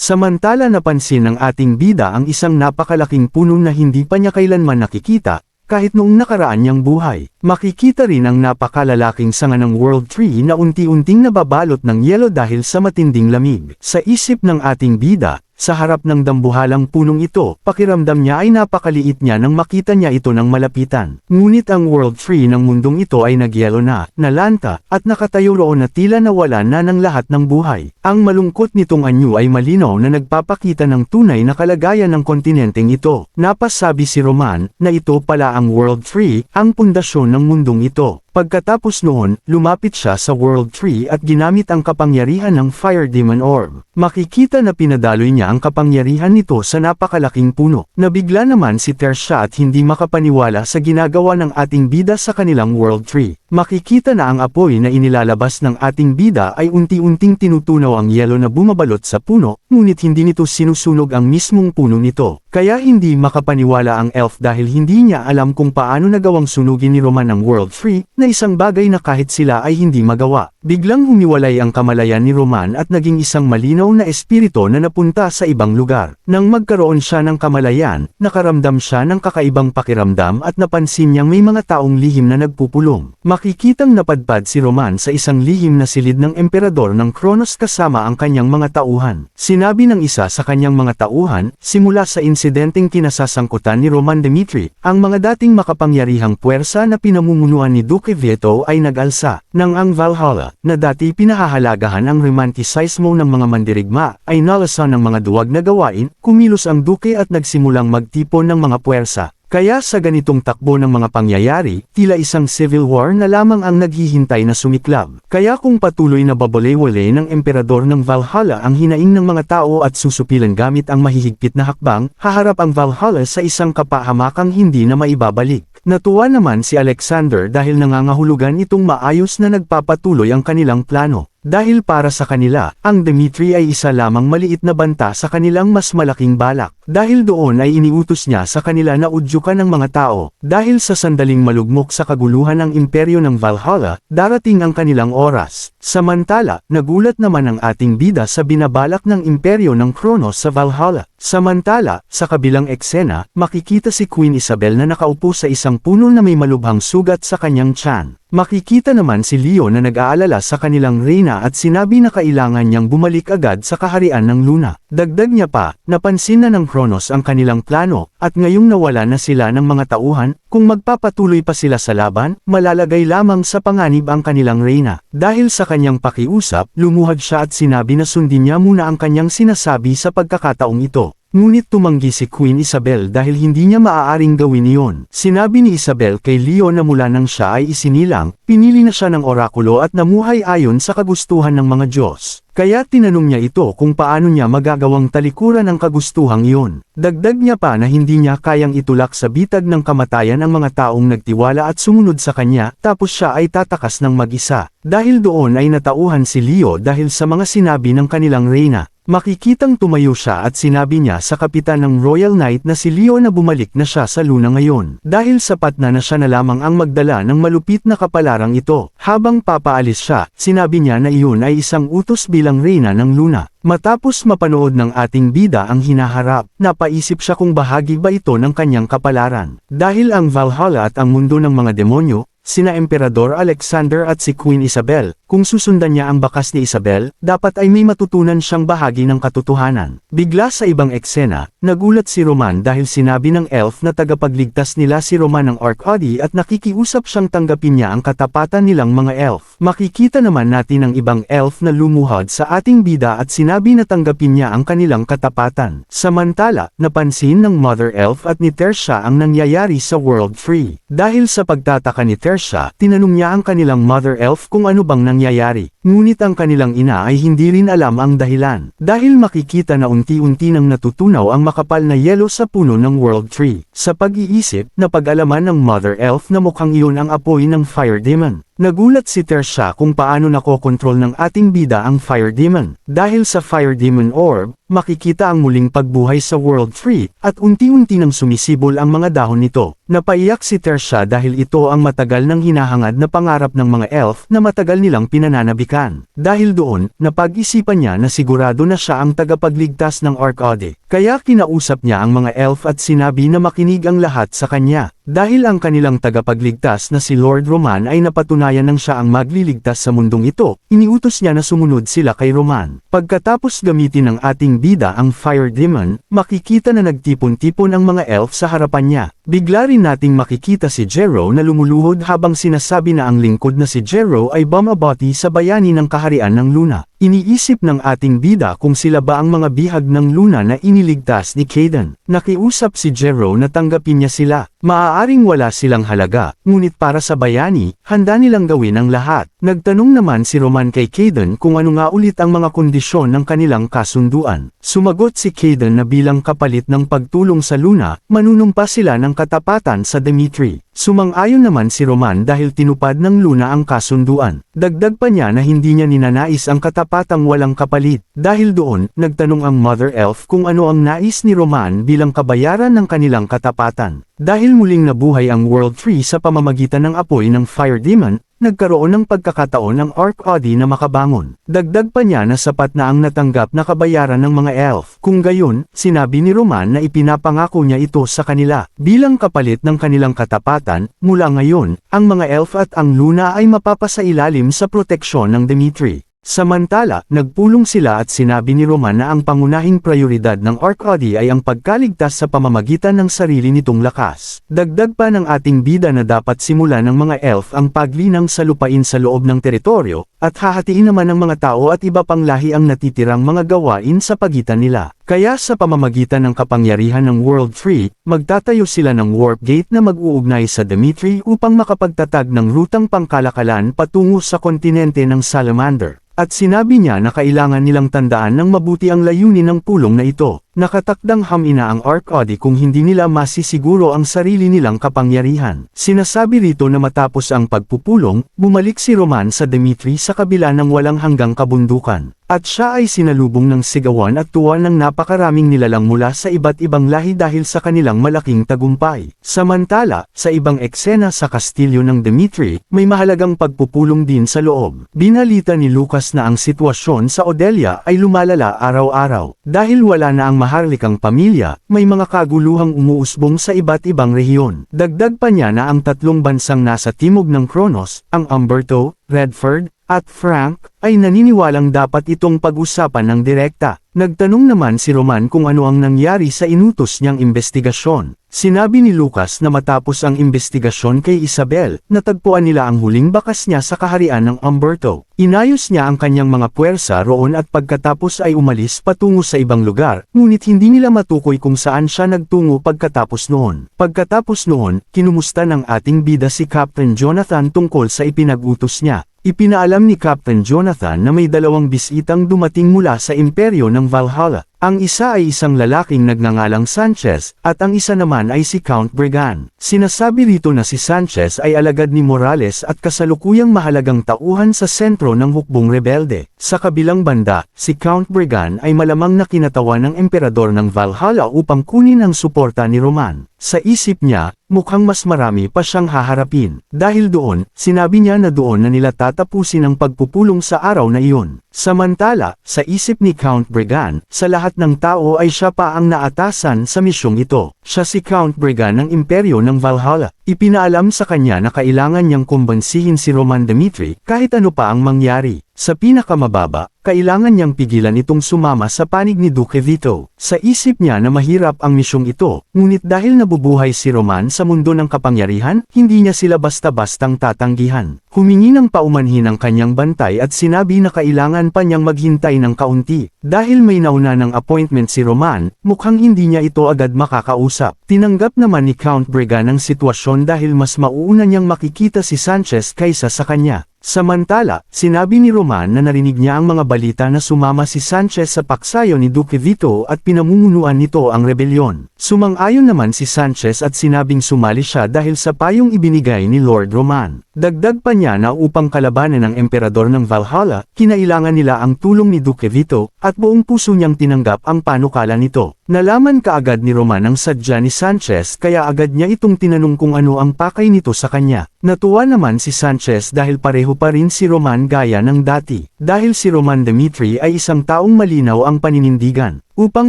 Samantala napansin ng ating bida ang isang napakalaking puno na hindi pa niya kailanman nakikita, kahit noong nakaraan niyang buhay. Makikita rin ang napakalalaking sanga ng World Tree na unti-unting nababalot ng yelo dahil sa matinding lamig. Sa isip ng ating bida, sa harap ng dambuhalang punong ito, pakiramdam niya ay napakaliit niya nang makita niya ito ng malapitan. Ngunit ang World Tree ng mundong ito ay nagyelo na, nalanta, at nakatayo roon na tila nawala na ng lahat ng buhay. Ang malungkot nitong anyo ay malinaw na nagpapakita ng tunay na kalagayan ng kontinenteng ito. Napasabi si Roman, na ito pala ang World Tree, ang pundasyon ng mundong ito. Pagkatapos noon, lumapit siya sa World Tree at ginamit ang kapangyarihan ng Fire Demon Orb. Makikita na pinadaloy niya ang kapangyarihan nito sa napakalaking puno. Nabigla naman si Tersha at hindi makapaniwala sa ginagawa ng ating bida sa kanilang World Tree. Makikita na ang apoy na inilalabas ng ating bida ay unti-unting tinutunaw ang yelo na bumabalot sa puno, ngunit hindi nito sinusunog ang mismong puno nito. Kaya hindi makapaniwala ang elf dahil hindi niya alam kung paano nagawang sunugin ni Roman ang World Tree, na isang bagay na kahit sila ay hindi magawa. Biglang humiwalay ang kamalayan ni Roman at naging isang malinaw na espiritu na napunta sa ibang lugar. Nang magkaroon siya ng kamalayan, nakaramdam siya ng kakaibang pakiramdam at napansin niyang may mga taong lihim na nagpupulong. Makikitang napadpad si Roman sa isang lihim na silid ng emperador ng Kronos kasama ang kanyang mga tauhan. Sinabi ng isa sa kanyang mga tauhan, simula sa insidenteng kinasasangkutan ni Roman Dimitri, ang mga dating makapangyarihang puwersa na pinamumunuan ni Duke Vieto ay nag-alsa, nang ang Valhalla, na dati pinahahalagahan ang romanticismo ng mga mandirigma, ay nalasan ng mga duwag na gawain, kumilos ang Duke at nagsimulang magtipon ng mga puwersa. Kaya sa ganitong takbo ng mga pangyayari, tila isang civil war na lamang ang naghihintay na sumiklab. Kaya kung patuloy na babalewale ng emperador ng Valhalla ang hinaing ng mga tao at susupilan gamit ang mahihigpit na hakbang, haharap ang Valhalla sa isang kapahamakang hindi na maibabalik. Natuwa naman si Alexander dahil nangangahulugan itong maayos na nagpapatuloy ang kanilang plano. Dahil para sa kanila, ang Dimitri ay isa lamang maliit na banta sa kanilang mas malaking balak. Dahil doon ay iniutos niya sa kanila na udyukan ng mga tao. Dahil sa sandaling malugmok sa kaguluhan ng imperyo ng Valhalla, darating ang kanilang oras. Samantala, nagulat naman ang ating bida sa binabalak ng imperyo ng Kronos sa Valhalla. Samantala, sa kabilang eksena, makikita si Queen Isabel na nakaupo sa isang puno na may malubhang sugat sa kanyang tiyan. Makikita naman si Leo na nag-aalala sa kanilang reyna at sinabi na kailangan niyang bumalik agad sa kaharian ng Luna. Dagdag niya pa, napansin na ng Kronos ang kanilang plano, at ngayong nawala na sila ng mga tauhan, kung magpapatuloy pa sila sa laban, malalagay lamang sa panganib ang kanilang reyna. Dahil sa kanyang pakiusap, lumuhad siya at sinabi na sundin niya muna ang kanyang sinasabi sa pagkakataong ito. Ngunit tumanggi si Queen Isabel dahil hindi niya maaaring gawin iyon. Sinabi ni Isabel kay Leo na mula nang siya ay isinilang, pinili na siya ng orakulo at namuhay ayon sa kagustuhan ng mga Diyos. Kaya tinanong niya ito kung paano niya magagawang talikuran ang kagustuhang iyon. Dagdag niya pa na hindi niya kayang itulak sa bitag ng kamatayan ang mga taong nagtiwala at sumunod sa kanya, tapos siya ay tatakas ng mag-isa. Dahil doon ay natauhan si Leo dahil sa mga sinabi ng kanilang reyna. Makikitang tumayo siya at sinabi niya sa kapitan ng Royal Knight na si Leo na bumalik na siya sa Luna ngayon. Dahil sapat na siya na lamang ang magdala ng malupit na kapalarang ito. Habang papaalis siya, sinabi niya na iyon ay isang utos bilang reyna ng Luna. Matapos mapanood ng ating bida ang hinaharap, napaisip siya kung bahagi ba ito ng kanyang kapalaran. Dahil ang Valhalla at ang mundo ng mga demonyo, sina Emperador Alexander at si Queen Isabel, kung susundan niya ang bakas ni Isabel, dapat ay may matutunan siyang bahagi ng katotohanan. Bigla sa ibang eksena, nagulat si Roman dahil sinabi ng elf na tagapagligtas nila si Roman ng Arcady at nakikiusap siyang tanggapin niya ang katapatan nilang mga elf. Makikita naman natin ang ibang elf na lumuhod sa ating bida at sinabi na tanggapin niya ang kanilang katapatan. Samantala, napansin ng Mother Elf at ni Tersha ang nangyayari sa World Tree. Dahil sa pagtataka ni Tersha, tinanong niya ang kanilang Mother Elf kung ano bang nangyayari. Ngunit ang kanilang ina ay hindi rin alam ang dahilan. Dahil makikita na unti-unti nang natutunaw ang makapal na yelo sa puno ng World Tree. Sa pag-iisip, napag-alaman ng Mother Elf na mukhang iyon ang apoy ng Fire Demon. Nagulat si Tersha kung paano nakokontrol ng ating bida ang Fire Demon. Dahil sa Fire Demon Orb, makikita ang muling pagbuhay sa World Tree, at unti-unti nang sumisibol ang mga dahon nito. Napaiyak si Tersha dahil ito ang matagal nang hinahangad na pangarap ng mga elf na matagal nilang pinananabikan. Dahil doon, napag-isipan niya na sigurado na siya ang tagapagligtas ng Arcade. Kaya kinausap niya ang mga elf at sinabi na makinig ang lahat sa kanya. Dahil ang kanilang tagapagligtas na si Lord Roman ay napatunayan nang siya ang magliligtas sa mundong ito, iniutos niya na sumunod sila kay Roman. Pagkatapos gamitin ng ating bida ang Fire Demon, makikita na nagtipon-tipon ang mga elf sa harapan niya. Bigla rin nating makikita si Jero na lumuluhod habang sinasabi na ang lingkod na si Jero ay bumabati sa bayani ng kaharian ng Luna. Iniisip ng ating bida kung sila ba ang mga bihag ng Luna na iniligtas ni Kaden. Nakiusap si Jero na tanggapin niya sila. Maaaring wala silang halaga, ngunit para sa bayani, handa nilang gawin ang lahat. Nagtanong naman si Roman kay Kaden kung ano nga ulit ang mga kondisyon ng kanilang kasunduan. Sumagot si Kaden na bilang kapalit ng pagtulong sa Luna, manunumpa sila ng katapatan sa Dimitri. Sumang-ayon naman si Roman dahil tinupad ng Luna ang kasunduan. Dagdag pa niya na hindi niya ninanais ang katapatang walang kapalit. Dahil doon, nagtanong ang Mother Elf kung ano ang nais ni Roman bilang kabayaran ng kanilang katapatan. Dahil muling nabuhay ang World Tree sa pamamagitan ng apoy ng Fire Demon, nagkaroon ng pagkakataon ng Arcade na makabangon. Dagdag pa niya na sapat na ang natanggap na kabayaran ng mga elf. Kung gayon, sinabi ni Roman na ipinapangako niya ito sa kanila. Bilang kapalit ng kanilang katapatan, mula ngayon, ang mga elf at ang Luna ay mapapasailalim sa proteksyon ng Dimitri. Samantala, nagpulong sila at sinabi ni Roman na ang pangunahing prioridad ng Arcade ay ang pagkaligtas sa pamamagitan ng sarili nitong lakas. Dagdag pa ng ating bida na dapat simulan ng mga elf ang paglinang sa lupain sa loob ng teritoryo, at hahatiin naman ng mga tao at iba pang lahi ang natitirang mga gawain sa pagitan nila. Kaya sa pamamagitan ng kapangyarihan ng World Tree, magtatayo sila ng warp gate na mag-uugnay sa Dimitri upang makapagtatag ng rutang pangkalakalan patungo sa kontinente ng Salamander. At sinabi niya na kailangan nilang tandaan ng mabuti ang layunin ng pulong na ito. Nakatakdang hamina ang Arcade kung hindi nila masisiguro ang sarili nilang kapangyarihan. Sinasabi rito na matapos ang pagpupulong, bumalik si Roman sa Dimitri sa kabila ng walang hanggang kabundukan. At siya ay sinalubong ng sigawan at tuwa ng napakaraming nilalang mula sa iba't ibang lahi dahil sa kanilang malaking tagumpay. Samantala, sa ibang eksena sa kastilyo ng Dimitri, may mahalagang pagpupulong din sa loob. Binalita ni Lucas na ang sitwasyon sa Odelia ay lumalala araw-araw. Dahil wala na ang maharlikang pamilya, may mga kaguluhang umuusbong sa iba't ibang rehiyon. Dagdag pa niya na ang tatlong bansang nasa timog ng Kronos, ang Umberto, Redford, at Frank, ay naniniwalang dapat itong pag-usapan ng direkta. Nagtanong naman si Roman kung ano ang nangyari sa inutos niyang investigasyon. Sinabi ni Lucas na matapos ang investigasyon kay Isabel, natagpuan nila ang huling bakas niya sa kaharian ng Umberto. Inayos niya ang kanyang mga puwersa roon at pagkatapos ay umalis patungo sa ibang lugar, ngunit hindi nila matukoy kung saan siya nagtungo pagkatapos noon. Pagkatapos noon, kinumusta ng ating bida si Captain Jonathan tungkol sa ipinag-utos niya. Ipinaalam ni Captain Jonathan na may dalawang bisitang dumating mula sa imperyo ng Valhalla. Ang isa ay isang lalaking nagngangalang Sanchez, at ang isa naman ay si Count Bregan. Sinasabi rito na si Sanchez ay alagad ni Morales at kasalukuyang mahalagang tauhan sa sentro ng hukbong rebelde. Sa kabilang banda, si Count Bregan ay malamang na kinatawan ng emperador ng Valhalla upang kunin ang suporta ni Roman. Sa isip niya, mukhang mas marami pa siyang haharapin. Dahil doon, sinabi niya na doon na nila tatapusin ang pagpupulong sa araw na iyon. Samantala, sa isip ni Count Bregan, sa lahat ng tao ay siya pa ang naatasan sa misyong ito. Siya si Count Bregan ng imperyo ng Valhalla. Ipinaalam sa kanya na kailangan niyang kumbansihin si Roman Dimitri kahit ano pa ang mangyari. Sa pinakamababa, kailangan niyang pigilan itong sumama sa panig ni Duque Vito. Sa isip niya na mahirap ang misyong ito, ngunit dahil nabubuhay si Roman sa mundo ng kapangyarihan, hindi niya sila basta-bastang tatanggihan. Humingi ng paumanhin ang kanyang bantay at sinabi na kailangan pa niyang maghintay ng kaunti. Dahil may nauna ng appointment si Roman, mukhang hindi niya ito agad makakausap. Tinanggap naman ni Count Bregan ang sitwasyon dahil mas mauuna niyang makikita si Sanchez kaysa sa kanya. Samantala, sinabi ni Roman na narinig niya ang mga balita na sumama si Sanchez sa paksayo ni Duque Vito at pinamumunuan nito ang rebelyon. Sumang-ayon naman si Sanchez at sinabing sumali siya dahil sa payong ibinigay ni Lord Roman. Dagdag pa niya na upang kalabanan ang emperador ng Valhalla, kinailangan nila ang tulong ni Duque Vito, at buong puso niyang tinanggap ang panukala nito. Nalaman kaagad ni Roman ang sadya ni Sanchez kaya agad niya itong tinanong kung ano ang pakay nito sa kanya. Natuwa naman si Sanchez dahil pareho pa rin si Roman gaya ng dati. Dahil si Roman Dimitri ay isang taong malinaw ang paninindigan. Upang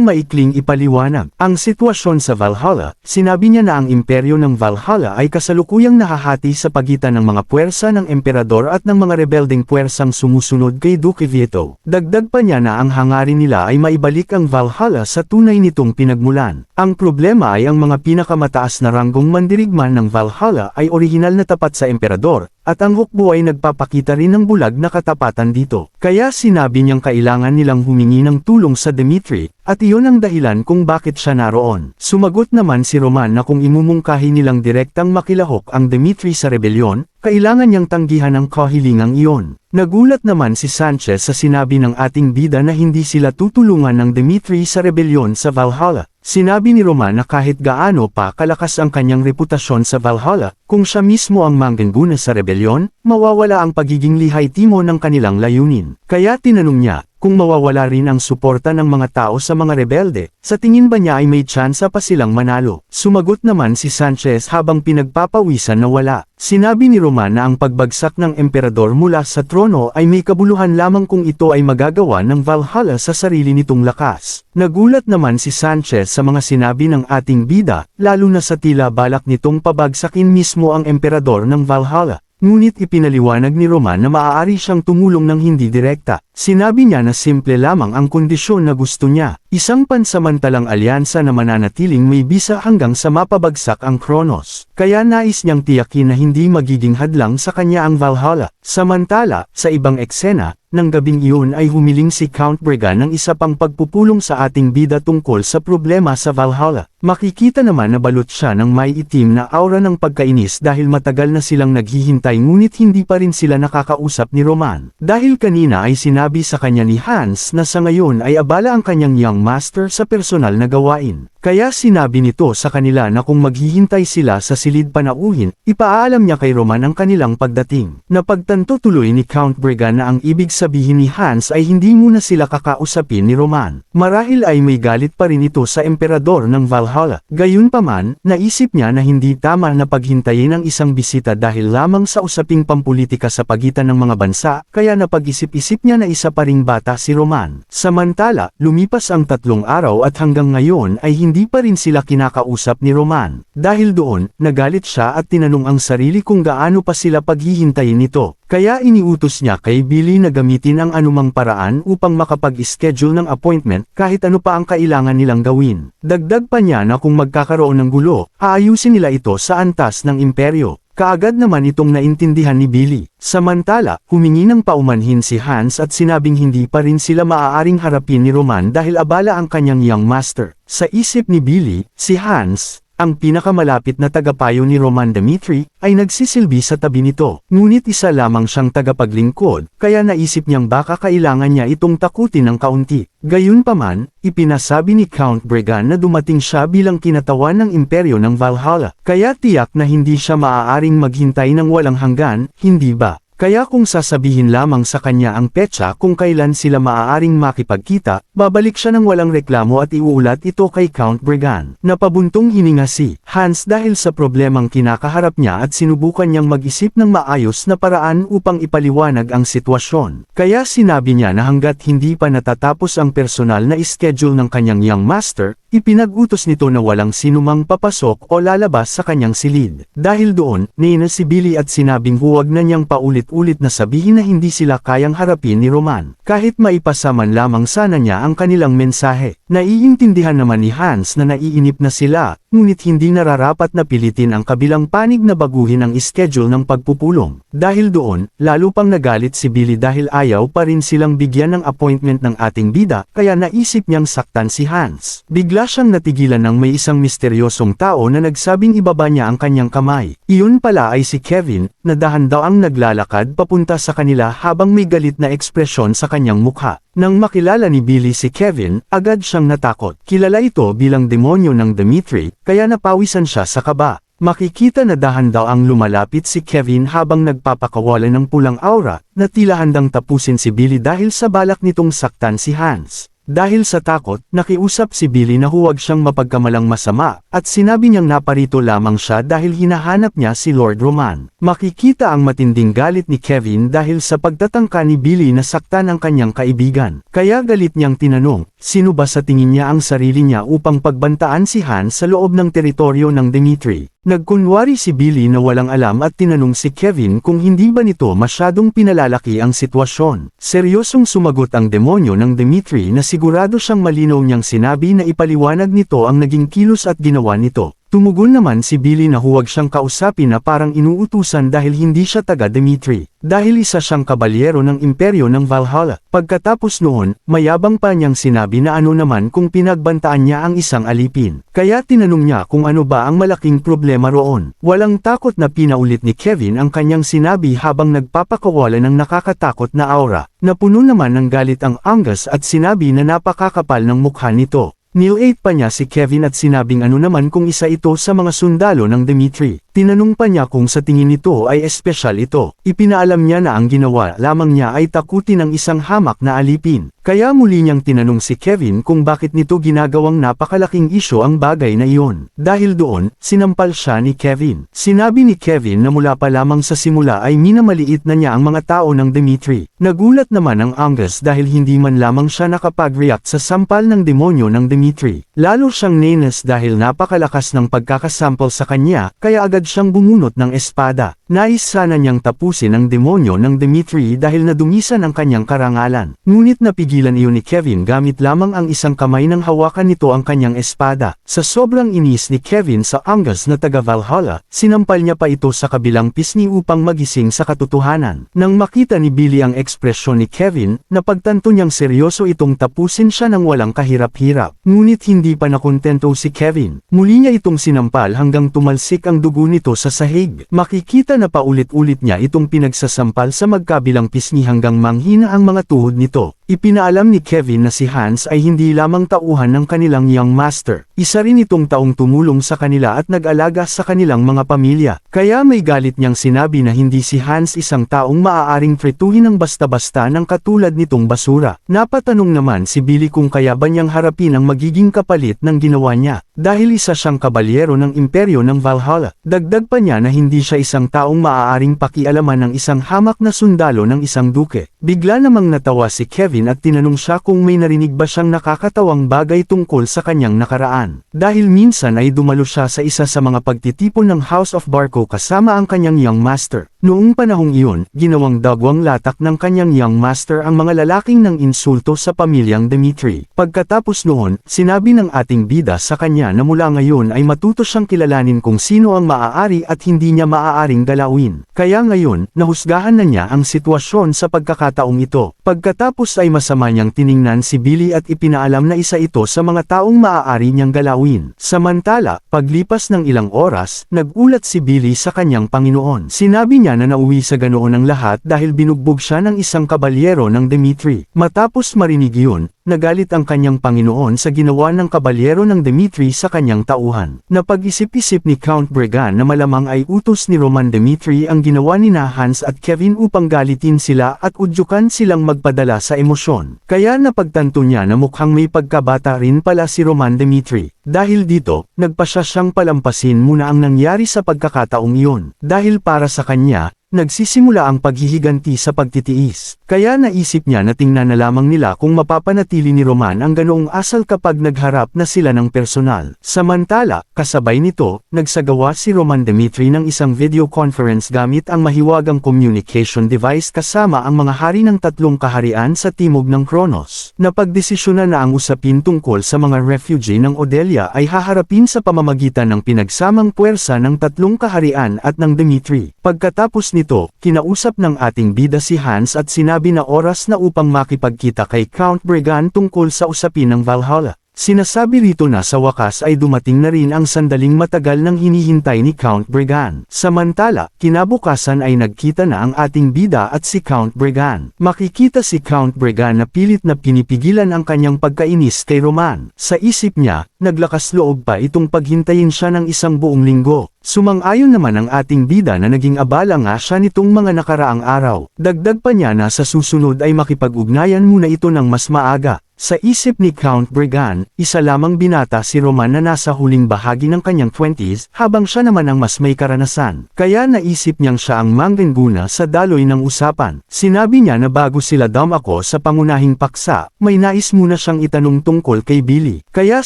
maikling ipaliwanag ang sitwasyon sa Valhalla, sinabi niya na ang imperyo ng Valhalla ay kasalukuyang nahahati sa pagitan ng mga puwersa ng emperador at ng mga rebelding puwersang sumusunod kay Duque Vito. Dagdag pa niya na ang hangarin nila ay maibalik ang Valhalla sa tunay nitong pinagmulan. Ang problema ay ang mga pinakamataas na ranggong mandirigman ng Valhalla ay orihinal na tapat sa emperador, at ang hukbo ay nagpapakita rin ng bulag na katapatan dito. Kaya sinabi niyang kailangan nilang humingi ng tulong sa Dimitri, at iyon ang dahilan kung bakit siya naroon. Sumagot naman si Roman na kung imumungkahi nilang direktang makilahok ang Dimitri sa rebelyon, kailangan niyang tanggihan ang kahilingang iyon. Nagulat naman si Sanchez sa sinabi ng ating bida na hindi sila tutulungan ng Dimitri sa rebelyon sa Valhalla. Sinabi ni Roman na kahit gaano pa kalakas ang kanyang reputasyon sa Valhalla, kung siya mismo ang mangguna sa rebelyon, mawawala ang pagiging lihay-timo ng kanilang layunin. Kaya tinanong niya, kung mawawala rin ang suporta ng mga tao sa mga rebelde, sa tingin ba niya ay may tsansa pa silang manalo? Sumagot naman si Sanchez habang pinagpapawisan na wala. Sinabi ni Roman na ang pagbagsak ng emperador mula sa trono ay may kabuluhan lamang kung ito ay magagawa ng Valhalla sa sarili nitong lakas. Nagulat naman si Sanchez sa mga sinabi ng ating bida, lalo na sa tila balak nitong pabagsakin mismo ang emperador ng Valhalla. Ngunit ipinaliwanag ni Roman na maaari siyang tumulong ng hindi direkta. Sinabi niya na simple lamang ang kondisyon na gusto niya, isang pansamantalang alyansa na mananatiling may bisa hanggang sa mapabagsak ang Kronos. Kaya nais niyang tiyakin na hindi magiging hadlang sa kanya ang Valhalla. Samantala, sa ibang eksena, nang gabing iyon ay humiling si Count Bregan ng isa pang pagpupulong sa ating bida tungkol sa problema sa Valhalla. Makikita naman na balot siya ng may itim na aura ng pagkainis dahil matagal na silang naghihintay ngunit hindi pa rin sila nakakausap ni Roman. Dahil kanina ay sinabi sa kanya ni Hans na sa ngayon ay abala ang kanyang young master sa personal na gawain. Kaya sinabi nito sa kanila na kung maghihintay sila sa silid panauhin, ipaalam niya kay Roman ang kanilang pagdating. Napagtanto tuloy ni Count Bregan na ang ibig sabihin ni Hans ay hindi muna sila kakausapin ni Roman. Marahil ay may galit pa rin ito sa emperador ng Valhalla. Gayunpaman, naisip niya na hindi tama na paghintayin ang isang bisita dahil lamang sa usaping pampulitika sa pagitan ng mga bansa, kaya napag-isip-isip niya na isa pa ring bata si Roman. Samantala, lumipas ang 3 araw at hanggang ngayon ay hindi pa rin sila kinakausap ni Roman. Dahil doon, nagalit siya at tinanong ang sarili kung gaano pa sila paghihintayin nito. Kaya iniutos niya kay Billy na gamitin ang anumang paraan upang makapag-schedule ng appointment kahit ano pa ang kailangan nilang gawin. Dagdag pa niya na kung magkakaroon ng gulo, aayusin nila ito sa antas ng imperyo. Kaagad naman itong naintindihan ni Billy. Samantala, humingi ng paumanhin si Hans at sinabing hindi pa rin sila maaaring harapin ni Roman dahil abala ang kanyang young master. Sa isip ni Billy, si Hans, ang pinakamalapit na tagapayo ni Roman Dimitri, ay nagsisilbi sa tabi nito. Ngunit isa lamang siyang tagapaglingkod, kaya naisip niyang baka kailangan niya itong takutin ng kaunti. Gayunpaman, ipinasabi ni Count Bregan na dumating siya bilang kinatawan ng imperyo ng Valhalla. Kaya tiyak na hindi siya maaaring maghintay ng walang hanggan, hindi ba? Kaya kung sasabihin lamang sa kanya ang petsa kung kailan sila maaaring makipagkita, babalik siya ng walang reklamo at iuulat ito kay Count Bregan. Napabuntong hininga si Hans dahil sa problemang kinakaharap niya at sinubukan niyang mag-isip ng maayos na paraan upang ipaliwanag ang sitwasyon. Kaya sinabi niya na hanggat hindi pa natatapos ang personal na schedule ng kanyang young master, ipinag-utos nito na walang sinumang papasok o lalabas sa kanyang silid. Dahil doon, nina si Billy at sinabing huwag na niyang paulit-ulit na sabihin na hindi sila kayang harapin ni Roman. Kahit maipasaman lamang sana niya ang kanilang mensahe. Naiintindihan naman ni Hans na naiinip na sila, ngunit hindi nararapat na pilitin ang kabilang panig na baguhin ang schedule ng pagpupulong. Dahil doon, lalo pang nagalit si Billy dahil ayaw pa rin silang bigyan ng appointment ng ating bida, kaya naisip niyang saktan si Hans. Bigla siyang natigilan ng may isang misteryosong tao na nagsabing ibaba niya ang kanyang kamay. Iyon pala ay si Kevin, na dahan daw ang naglalakad papunta sa kanila habang may galit na ekspresyon sa kanyang mukha. Nang makilala ni Billy si Kevin, agad siyang natakot. Kilala ito bilang demonyo ng Dimitri, kaya napawisan siya sa kaba. Makikita na dahan daw ang lumalapit si Kevin habang nagpapakawalan ng pulang aura, na tila handang tapusin si Billy dahil sa balak nitong saktan si Hans. Dahil sa takot, nakiusap si Billy na huwag siyang mapagkamalang masama, at sinabi niyang naparito lamang siya dahil hinahanap niya si Lord Roman. Makikita ang matinding galit ni Kevin dahil sa pagtatangka ni Billy na saktan ang kanyang kaibigan. Kaya galit niyang tinanong, sino ba sa tingin niya ang sarili niya upang pagbantaan si Hans sa loob ng teritoryo ng Dimitri. Nagkunwari si Billy na walang alam at tinanong si Kevin kung hindi ba nito masyadong pinalalaki ang sitwasyon. Seryosong sumagot ang demonyo ng Dimitri na sigurado siyang malinaw niyang sinabi na ipaliwanag nito ang naging kilos at ginawa nito. Tumugon naman si Billy na huwag siyang kausapin na parang inuutusan dahil hindi siya taga Dimitri. Dahil isa siyang kabalyero ng imperyo ng Valhalla. Pagkatapos noon, mayabang pa niyang sinabi na ano naman kung pinagbantaan niya ang isang alipin. Kaya tinanong niya kung ano ba ang malaking problema roon. Walang takot na pinaulit ni Kevin ang kanyang sinabi habang nagpapakawala ng nakakatakot na aura. Napuno naman ng galit ang Angus at sinabi na napakakapal ng mukha nito. Nilate pa niya si Kevin at sinabing ano naman kung isa ito sa mga sundalo ng Dimitri. Tinanong pa niya kung sa tingin nito ay espesyal ito. Ipinaalam niya na ang ginawa lamang niya ay takutin ang isang hamak na alipin. Kaya muli niyang tinanong si Kevin kung bakit nito ginagawang napakalaking isyo ang bagay na iyon. Dahil doon, sinampal siya ni Kevin. Sinabi ni Kevin na mula pa lamang sa simula ay minamaliit na niya ang mga tao ng Dimitri. Nagulat naman ang Angus dahil hindi man lamang siya nakapag-react sa sampal ng demonyo ng Dimitri. Lalo siyang nenes dahil napakalakas ng pagkakasampal sa kanya, kaya agad siyang bumunot ng espada. Nais sana niyang tapusin ang demonyo ng Dimitri dahil nadumisan ang kanyang karangalan. Ngunit napigilan iyon ni Kevin gamit lamang ang isang kamay nang hawakan nito ang kanyang espada. Sa sobrang inis ni Kevin sa Angus na taga Valhalla, sinampal niya pa ito sa kabilang pisngi upang magising sa katotohanan. Nang makita ni Billy ang ekspresyon ni Kevin, napagtanto niyang seryoso itong tapusin siya ng walang kahirap-hirap. Ngunit hindi pa nakontento si Kevin. Muli niya itong sinampal hanggang tumalsik ang dugo nito sa sahig. Makikita na paulit-ulit niya itong pinagsasampal sa magkabilang pisngi hanggang manghina ang mga tuhod nito. Ipinaalam ni Kevin na si Hans ay hindi lamang tauhan ng kanilang young master. Isa rin itong taong tumulong sa kanila at nag-alaga sa kanilang mga pamilya. Kaya may galit niyang sinabi na hindi si Hans isang taong maaaring trituhin ng basta-basta ng katulad nitong basura. Napatanong naman si Billy kung kaya ba niyang harapin ang magiging kapalit ng ginawa niya. Dahil isa siyang kabalyero ng imperyo ng Valhalla. Dagdag pa niya na hindi siya isang taong maaaring pakialaman ng isang hamak na sundalo ng isang duke. Bigla namang natawa si Kevin at tinanong siya kung may narinig ba siyang nakakatawang bagay tungkol sa kanyang nakaraan. Dahil minsan ay dumalo siya sa isa sa mga pagtitipon ng House of Barco kasama ang kanyang young master. Noong panahong iyon, ginawang dagwang latak ng kanyang young master ang mga lalaking ng insulto sa pamilyang Dimitri. Pagkatapos noon, sinabi ng ating bida sa kanya na mula ngayon ay matuto siyang kilalanin kung sino ang maaari at hindi niya maaaring galawin. Kaya ngayon, nahusgahan na niya ang sitwasyon sa pagkakataong ito. Pagkatapos ay masama niyang tiningnan si Billy at ipinaalam na isa ito sa mga taong maaari niyang galawin. Samantala, paglipas ng ilang oras, nagulat si Billy sa kanyang Panginoon. Sinabi niya na nauwi sa ganoon ang lahat dahil binugbog siya ng isang kabalyero ng Dimitri. Matapos marinig yun, nagalit ang kanyang Panginoon sa ginawa ng kabalyero ng Dimitri sa kanyang tauhan. Napag-isip-isip ni Count Bregan na malamang ay utos ni Roman Dimitri ang ginawa ni Hans at Kevin upang galitin sila at udyukan silang magpadala sa emosyon. Kaya napagtanto niya na mukhang may pagkabata rin pala si Roman Dimitri. Dahil dito, nagpasya siyang palampasin muna ang nangyari sa pagkakataong iyon. Dahil para sa kanya, nagsisimula ang paghihiganti sa pagtitiis. Kaya naisip niya na tingnan na lamang nila kung mapapanatili ni Roman ang ganoong asal kapag nagharap na sila ng personal. Samantala, kasabay nito, nagsagawa si Roman Dmitry ng isang video conference gamit ang mahiwagang communication device kasama ang mga hari ng tatlong kaharian sa timog ng Kronos. Napagdesisyonan na ang usapin tungkol sa mga refugee ng Odelia ay haharapin sa pamamagitan ng pinagsamang puwersa ng tatlong kaharian at ng Dmitry. Pagkatapos nito, kinausap ng ating bida si Hans at sinabi na oras na upang makipagkita kay Count Bregan tungkol sa usapin ng Valhalla. Sinasabi rito na sa wakas ay dumating na rin ang sandaling matagal nang hinihintay ni Count Bregan. Samantala, kinabukasan ay nagkita na ang ating bida at si Count Bregan. Makikita si Count Bregan na pilit na pinipigilan ang kanyang pagkainis kay Roman. Sa isip niya, naglakas loob pa itong paghintayin siya ng isang buong linggo. Sumang-ayon naman ang ating bida na naging abala nga siya nitong mga nakaraang araw. Dagdag pa niya na sa susunod ay makipag-ugnayan muna ito ng mas maaga. Sa isip ni Count Bregan, isa lamang binata si Roman na nasa huling bahagi ng kanyang 20s, habang siya naman ang mas may karanasan. Kaya naisip niyang siya ang mangguna sa daloy ng usapan. Sinabi niya na bago sila dumako sa pangunahing paksa, may nais muna siyang itanong tungkol kay Billy. Kaya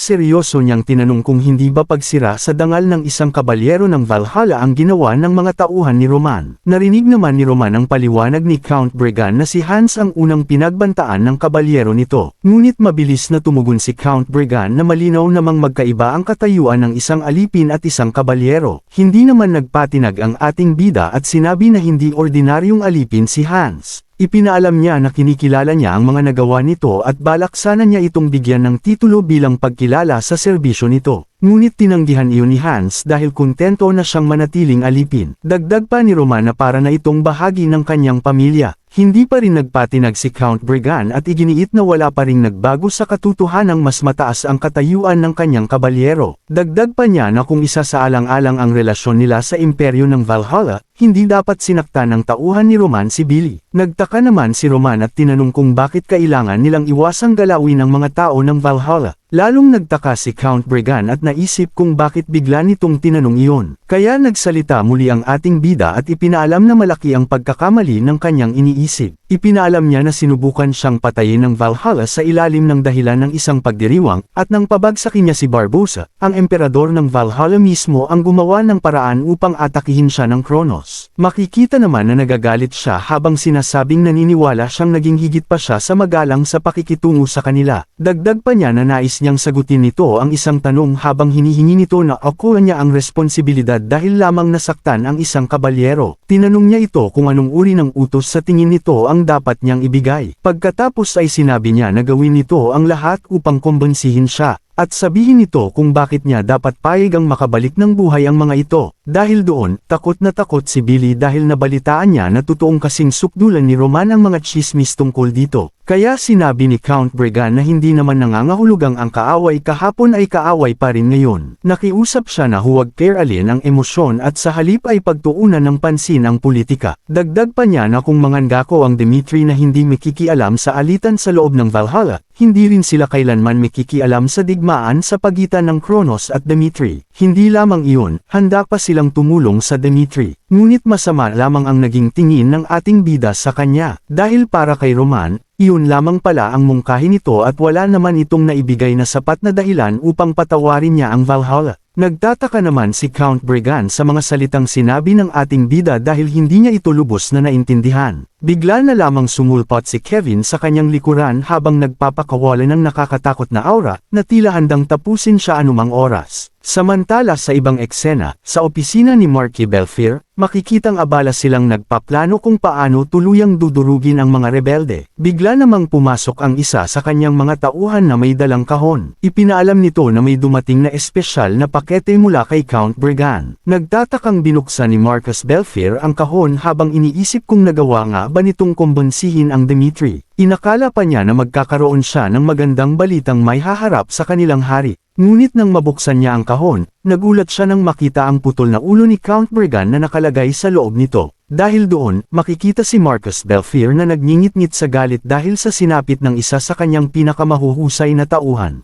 seryoso niyang tinanong kung hindi ba pagsira sa dangal ng isang kabalyero ng Valhalla ang ginawa ng mga tauhan ni Roman. Narinig naman ni Roman ang paliwanag ni Count Bregan na si Hans ang unang pinagbantaan ng kabalyero nito. Ngunit mabilis na tumugon si Count Bregan na malinaw namang magkaiba ang katayuan ng isang alipin at isang kabalyero. Hindi naman nagpatinag ang ating bida at sinabi na hindi ordinaryong alipin si Hans. Ipinaalam niya na kinikilala niya ang mga nagawa nito at balak sana niya itong bigyan ng titulo bilang pagkilala sa serbisyo nito. Ngunit tinanggihan iyon ni Hans dahil kontento na siyang manatiling alipin. Dagdag pa ni Roman na para na itong bahagi ng kanyang pamilya. Hindi pa rin nagpatinag si Count Bregan at iginiit na wala pa ring nagbago sa katotohanang mas mataas ang katayuan ng kanyang kabalyero. Dagdag pa niya na kung isa sa alang-alang ang relasyon nila sa imperyo ng Valhalla, hindi dapat sinaktan ng tauhan ni Roman si Billy. Nagtaka naman si Roman at tinanong kung bakit kailangan nilang iwasang galawin ang mga tao ng Valhalla. Lalong nagtaka si Count Bregan at naisip kung bakit bigla nitong tinanong iyon. Kaya nagsalita muli ang ating bida at ipinaalam na malaki ang pagkakamali ng kanyang iniisip. Ipinaalam niya na sinubukan siyang patayin ng Valhalla sa ilalim ng dahilan ng isang pagdiriwang, at nang pabagsakin niya si Barbossa, ang emperador ng Valhalla mismo ang gumawa ng paraan upang atakihin siya ng Kronos. Makikita naman na nagagalit siya habang sinasabing naniniwala siyang naging higit pa siya sa magalang sa pakikitungo sa kanila. Dagdag pa niya na nais niyang sagutin nito ang isang tanong habang hinihingi nito na akuha niya ang responsibilidad dahil lamang nasaktan ang isang kabalyero. Tinanong niya ito kung anong uri ng utos sa tingin nito ang dapat niyang ibigay. Pagkatapos ay sinabi niya na gawin nito ang lahat upang kumbensihin siya, at sabihin nito kung bakit niya dapat payagang makabalik ng buhay ang mga ito. Dahil doon, takot na takot si Billy dahil nabalitaan niya na totoong kasing sukdulan ni Roman ang mga tsismis tungkol dito. Kaya sinabi ni Count Bregan na hindi naman nangangahulugang ang kaaway kahapon ay kaaway pa rin ngayon. Nakiusap siya na huwag pairalin ang emosyon at sa halip ay pagtuunan ng pansin ang politika. Dagdag pa niya na kung mangangako ang Dmitry na hindi makikialam sa alitan sa loob ng Valhalla, hindi rin sila kailanman makikialam sa digmaan sa pagitan ng Kronos at Dmitry. Hindi lamang iyon, handa pa silang tumulong sa Dmitry. Ngunit masama lamang ang naging tingin ng ating bida sa kanya, dahil para kay Roman, iyon lamang pala ang mungkahi nito at wala naman itong naibigay na sapat na dahilan upang patawarin niya ang Valhalla. Nagtataka naman si Count Bregan sa mga salitang sinabi ng ating bida dahil hindi niya ito lubos na naintindihan. Bigla na lamang sumulpot si Kevin sa kanyang likuran habang nagpapakawalan ng nakakatakot na aura, na tila handang tapusin siya anumang oras. Samantala sa ibang eksena, sa opisina ni Marky Belfier, makikitang abala silang nagpaplano kung paano tuluyang dudurugin ang mga rebelde. Bigla namang pumasok ang isa sa kanyang mga tauhan na may dalang kahon. Ipinaalam nito na may dumating na espesyal na pakete mula kay Count Bregan. Nagtatakang binuksan ni Marcus Belfier ang kahon habang iniisip kung nagawa nga ba nitong kumbensihin ang Dmitry. Inakala pa niya na magkakaroon siya ng magandang balitang may haharap sa kanilang hari. Ngunit nang mabuksan niya ang kahon, nagulat siya nang makita ang putol na ulo ni Count Bregan na nakalagay sa loob nito. Dahil doon, makikita si Marcus Belfier na nagngingit-ngit sa galit dahil sa sinapit ng isa sa kanyang pinakamahuhusay na tauhan.